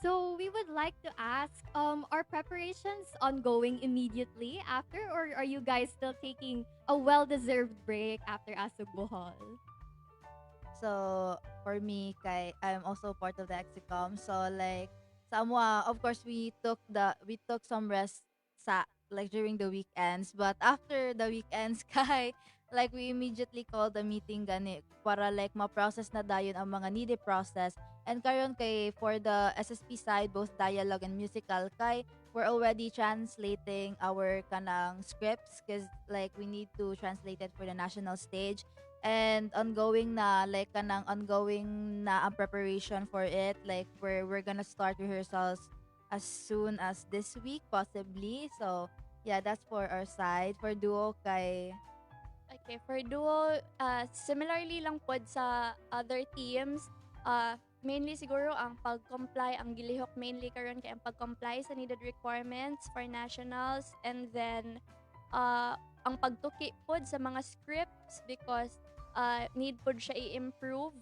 So we would like to ask, are preparations ongoing immediately after, or are you guys still taking a well-deserved break after Asog Bohol? So for me, I'm also part of the Exicom. So like Samoa, of course we took some rest sa like during the weekends. But after the weekends, like we immediately called a meeting gani para like ma-process na dayon ang mga needed process. And karon kay for the SSP side, both dialogue and musical, we're already translating our kanang scripts because like we need to translate it for the national stage. And ongoing na ang preparation for it, like we're gonna start rehearsals as soon as this week possibly. So yeah, that's for our side. For duo Okay, for duo, similarly lang pod sa other teams, mainly siguro ang pag-comply, ang gilihok mainly karon kay ang pag-comply sa needed requirements for nationals, and then ang pagtuki pod sa mga scripts because need pod siya i-improve,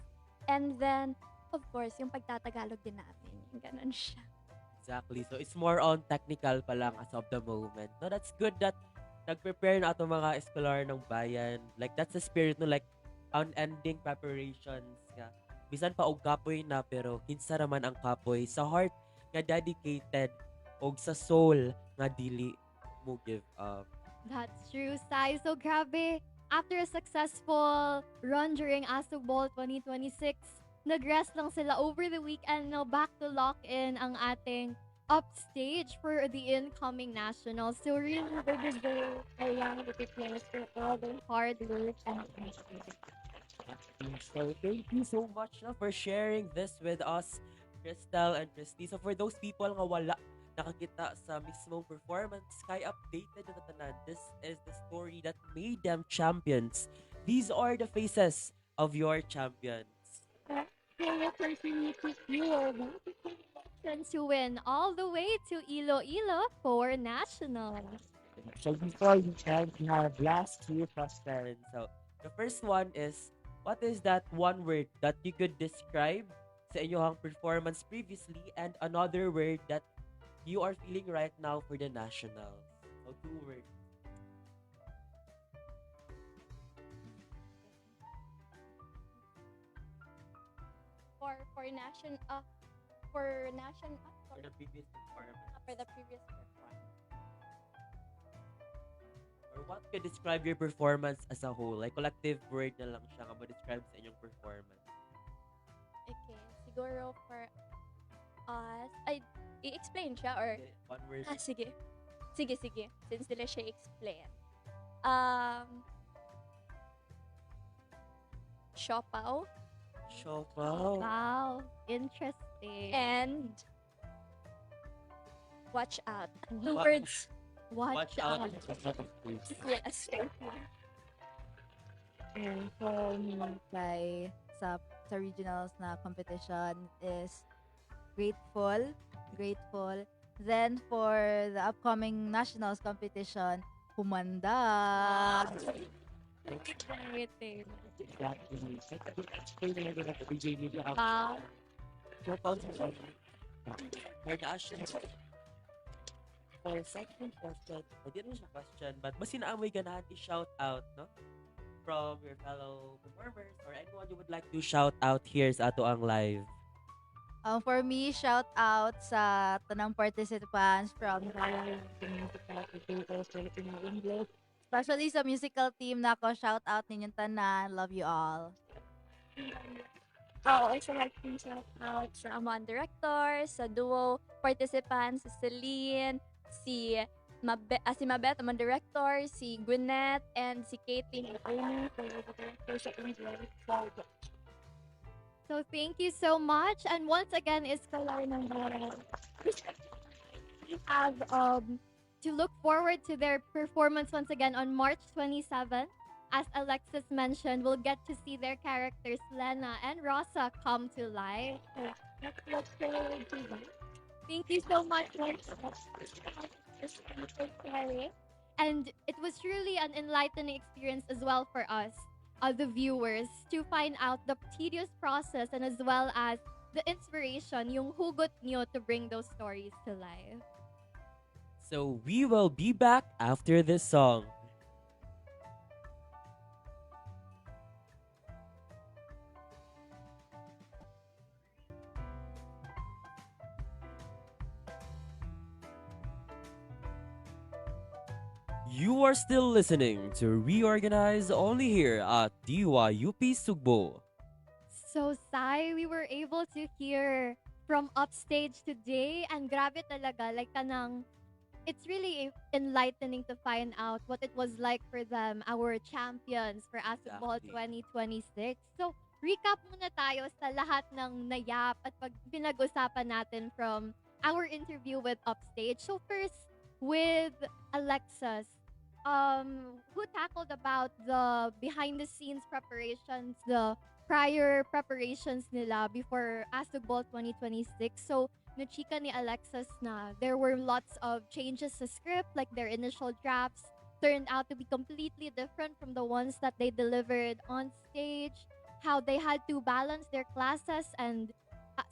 and then of course yung pagtatagalog din namin, ganun siya. Exactly. So it's more on technical pa lang as of the moment. No, that's good that nag-prepare na ato mga eskolar ng bayan. Like that's the spirit no, like unending preparations nga. Bisan pa og kapoy na pero kinsa raman ang kapoy sa heart nga dedicated og sa soul nga dili mo give up. That's true, Sai. So grabe, after a successful run during Asog Bowl 2026, nag-rest lang sila over the weekend. Now back to lock in ang ating upstage for the incoming nationals. So really, they deserve a round of applause for all their hard work and effort. So thank you so much na for sharing this with us, Crystal and Christy. So for those people nga wala nakakita sa mismong performance, kay updated na tanan. This is the story that made them champions. These are the faces of your champions. We will continue to fuel motivations to win all the way to Iloilo for nationals. So before we can, we have last two questions. So the first one is, what is that one word that you could describe sa inyong performance previously and another word that you are feeling right now for the nationals? So two words. For nation for nation For the previous performance. for the previous performance. Or what could describe your performance as a whole? Like collective word na lang siya nga describe sa inyong performance. Okay, siguro for us, ay i-explain siya or Okay, one word. sige. Sige. Since nila siya explain. Siopaw Siopaw. Wow, interesting. and watch out. Two Wa- words. Watch out. out. Yes. And for me, kay sa regionals na competition is grateful. Then for the upcoming nationals competition, humanda. Exciting. Wow. Siopaw sa for national. For second question, I didn't siya question, but basi na amoy ganahan i-shout out, no? From your fellow performers or anyone you would like to shout out here sa ato ang live. For me, shout out sa tanang participants from the musical theater Filipino English. Especially sa musical team na ako, shout out ninyong tanan. Love you all. Also like to shout out sa Amon Director, sa duo participants, si Celine, si Mabet, Amon Director, si Gwyneth, and si Katie. So thank you so much. And once again, Escolar Nambara. We have to look forward to their performance once again on March 27th. As Alexis mentioned, we'll get to see their characters Lena and Rosa come to life. So let's look forward to that. Thank you so much, and it was truly an enlightening experience as well for us, the viewers, to find out the tedious process and as well as the inspiration, yung hugot nyo to bring those stories to life. So we will be back after this song. You are still listening to Reorganize only here at DYUP Sugbo. So, Sai, we were able to hear from upstage today, and grabe talaga, like kanang, it's really enlightening to find out what it was like for them, our champions for Asukball Exactly. 2026. So, recap muna tayo sa lahat ng nayap at pinag-usapan natin from our interview with Upstage. So, first, with Alexis, who tackled about the behind-the-scenes preparations, the prior preparations nila before Asukball 2026. So, nachika ni Alexis na there were lots of changes sa script, like their initial drafts turned out to be completely different from the ones that they delivered on stage, how they had to balance their classes, and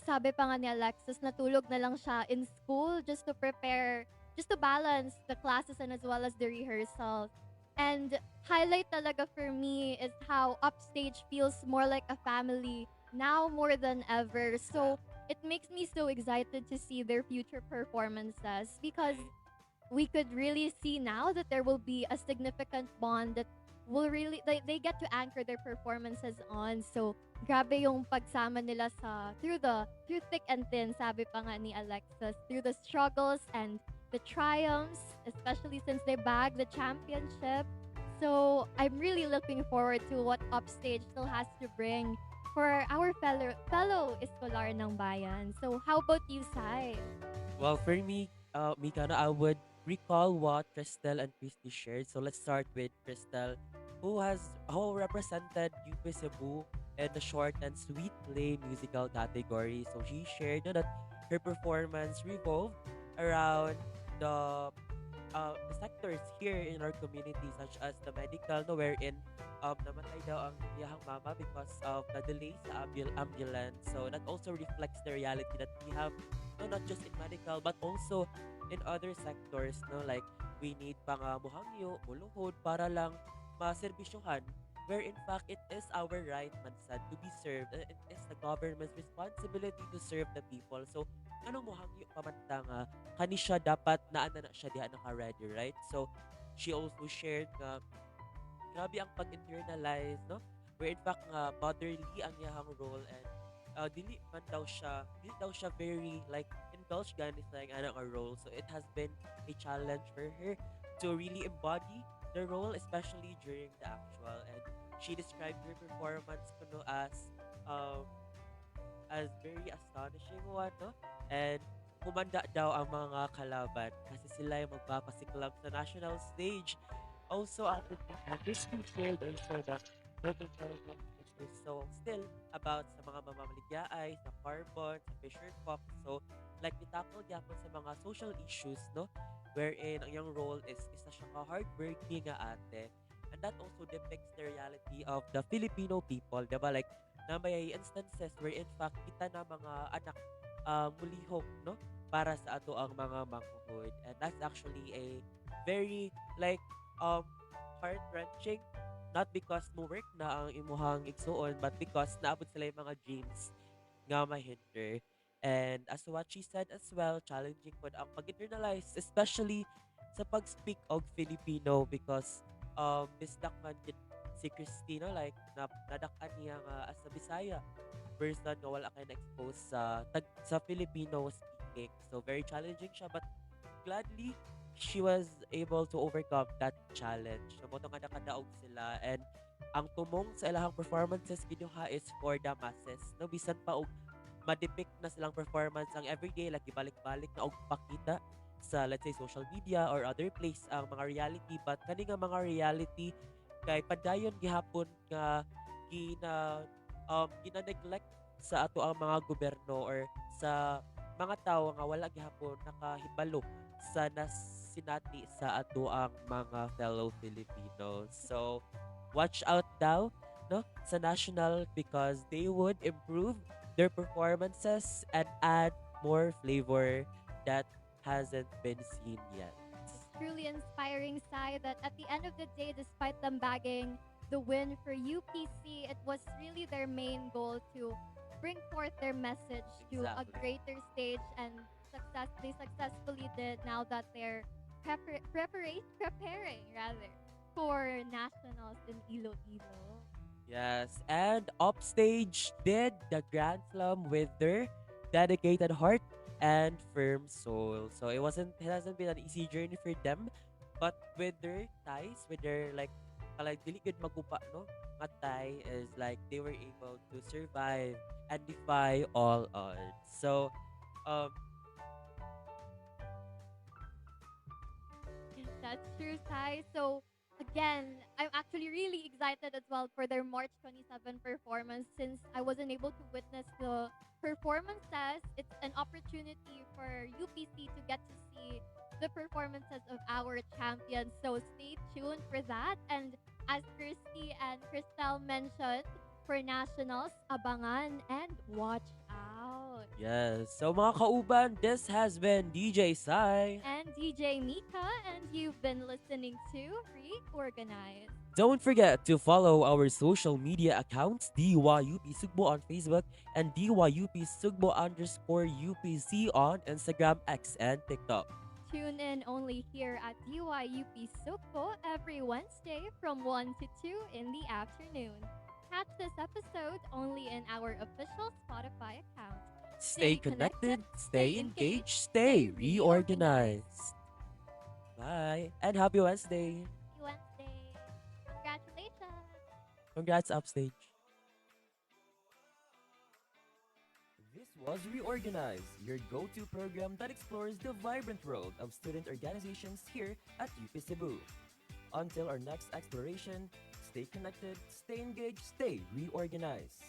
sabi pa nga ni Alexis, natulog na lang siya in school just to prepare, just to balance the classes and as well as the rehearsals. And highlight talaga for me is how Upstage feels more like a family now more than ever. So it makes me so excited to see their future performances because we could really see now that there will be a significant bond that will really they get to anchor their performances on. So grabe yung pagsama nila sa through thick and thin, sabi pa nga ni Alexis, through the struggles and the triumphs, especially since they bagged the championship. So I'm really looking forward to what Upstage still has to bring for our fellow Escolar ng Bayan. So how about you, Sai? Well, for me, Mikana, I would recall what Crystal and Christy shared. So let's start with Crystal, who represented UP Cebu in the short and sweet play musical category. So she shared that her performance revolved around the sectors here in our community, such as the medical, no, wherein namatay daw ang iyahang mama because of the delay sa ambulance. So that also reflects the reality that we have, no, not just in medical but also in other sectors, no, like we need pang muhangyo, muluhod para lang maserbisyohan, where in fact it is our right, man said, to be served. It is the government's responsibility to serve the people. So anong muhangyo pamanta nga kani siya dapat naana na siya diha naka-ready, right? So she also shared nga grabe ang pag-internalize, no, where in fact nga motherly ang iyahang role, and dili daw siya very like indulge gani sa ang nga role. So it has been a challenge for her to really embody the role, especially during the actual. And she described her performance kuno as very astonishing one, no? And kumanda daw ang mga kalaban kasi sila yung magpapasiklab sa national stage. Also, after this shared also that her performance is so still about sa mga mamamaligyaay, sa carbon, sa Fisher Fox. So, like, nitackle gyapon sa mga social issues, no? Wherein ang yung role is isa siya ka hardworking nga ate. And that also depicts the reality of the Filipino people, diba? Like, na may instances where in fact kita na mga anak mulihok, no, para sa ato ang mga manghuhod. And that's actually a very like heart-wrenching, not because mo work na ang imuhang igsuon, but because naabot sila yung mga dreams nga mahinder. And as what she said as well, challenging po ang pag-internalize, especially sa pag-speak of Filipino, because bisdak man gid si Christina, like nadakan niya nga as a Bisaya person nga wala kay na-expose sa Filipino speaking. So very challenging siya, but gladly she was able to overcome that challenge. Namoto nga nakadaog sila, and ang tumong sa ilahang performances ginuha is for the masses. No, bisan pa og ma-depict na silang performance ang everyday, like ibalik-balik na og pakita sa, let's say, social media or other place ang mga reality, but kani nga mga reality kay padayon gihapon nga gina-neglect sa ato ang mga gobyerno or sa mga tao nga wala gihapon nakahibalo sa nasinati sa ato ang mga fellow Filipinos. So watch out daw, no, sa national, because they would improve their performances and add more flavor that hasn't been seen yet. Truly inspiring, Sai, that at the end of the day, despite them bagging the win for UPC, it was really their main goal to bring forth their message to a Exactly. greater stage, and they successfully did, now that they're preparing rather for nationals in Iloilo. Yes, and Upstage did the Grand Slam with their dedicated heart and firm soul. So it hasn't been an easy journey for them, but with their ties, with their like dili gud magupa, no, nga tie is like they were able to survive and defy all odds. So That's true, Sai. So, again, I'm actually really excited as well for their March 27 performance, since I wasn't able to witness the performances. It's an opportunity for UPC to get to see the performances of our champions. So, stay tuned for that. And as Kirsty and Crystal mentioned, for nationals, abangan and watch out. yes, so mga kauban, this has been DJ Sai. And DJ Mika, and you've been listening to Reorganized. Don't forget to follow our social media accounts, DYUP Sugbo on Facebook and DYUP Sugbo _UPC on Instagram, X, and TikTok. Tune in only here at DYUP Soko every Wednesday from 1 to 2 in the afternoon. Catch this episode only in our official Spotify account. Stay connected, stay engaged, stay reorganized. Bye, and happy Wednesday. Happy Wednesday. Congratulations. Congrats, Upstage. This was Reorganize, your go-to program that explores the vibrant world of student organizations here at UP Cebu. Until our next exploration, stay connected, stay engaged, stay reorganized.